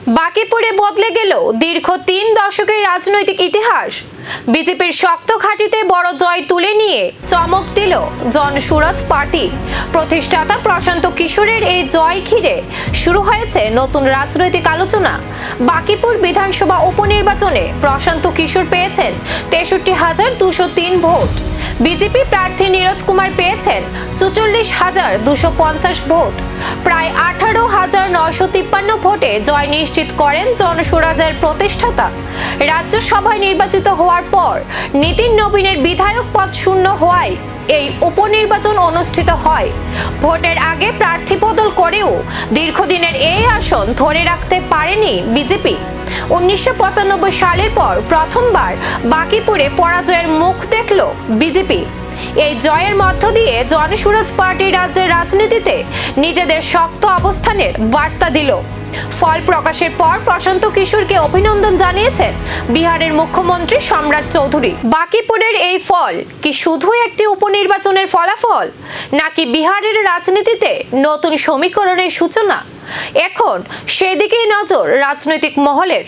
বাকিপুরে বদলে গেল দীর্ঘ ৩ দশকের রাজনৈতিক ইতিহাস। বিজেপির শক্ত ঘাঁটিতে বড় জয় তুলে নিয়ে চমক দিল জনসুরাজ পার্টি। প্রতিষ্ঠাতা প্রশান্ত কিশোরের এই জয় ঘিরে শুরু হয়েছে নতুন রাজনৈতিক আলোচনা। বাকিপুর বিধানসভা উপনির্বাচনে প্রশান্ত কিশোর পেয়েছেন ৬৩,২০৩ ভোট। বিজেপি প্রার্থী নীরজ কুমার পেয়েছেন ৪৪,২৫০ ভোট। প্রায় ১৮,৯৫৩ ভোটে জয় নিশ্চিত করেন জনসুরাজের প্রতিষ্ঠাতা। রাজ্যসভায় নির্বাচিত হওয়ার পর নীতিন নবীনের বিধায়ক পদ শূন্য হওয়ায় এই উপনির্বাচন অনুষ্ঠিত হয়। ভোটের আগে প্রার্থী বদল করেও দীর্ঘদিনের এই আসন ধরে রাখতে পারেনি বিজেপি। ১৯৯৫ সালের পর প্রথমবার বাকিপুরে পরাজয়ের মুখ দেখল বিজেপি। এই জয়ের মধ্য দিয়ে জনসুরাজ পার্টি রাজ্যের রাজনীতিতে নিজেদের শক্ত অবস্থানের বার্তা দিল। ফল প্রকাশের পর প্রশান্ত কিশোরকে অভিনন্দন জানিয়েছেন বিহারের মুখ্যমন্ত্রী সম্রাট চৌধুরী। বাকিপুরের এই ফল কি শুধু একটি উপনির্বাচনের ফলাফল, নাকি বিহারের রাজনীতিতে নতুন সমীকরণের সূচনা? এখন সেদিকেই নজর রাজনৈতিক মহলের।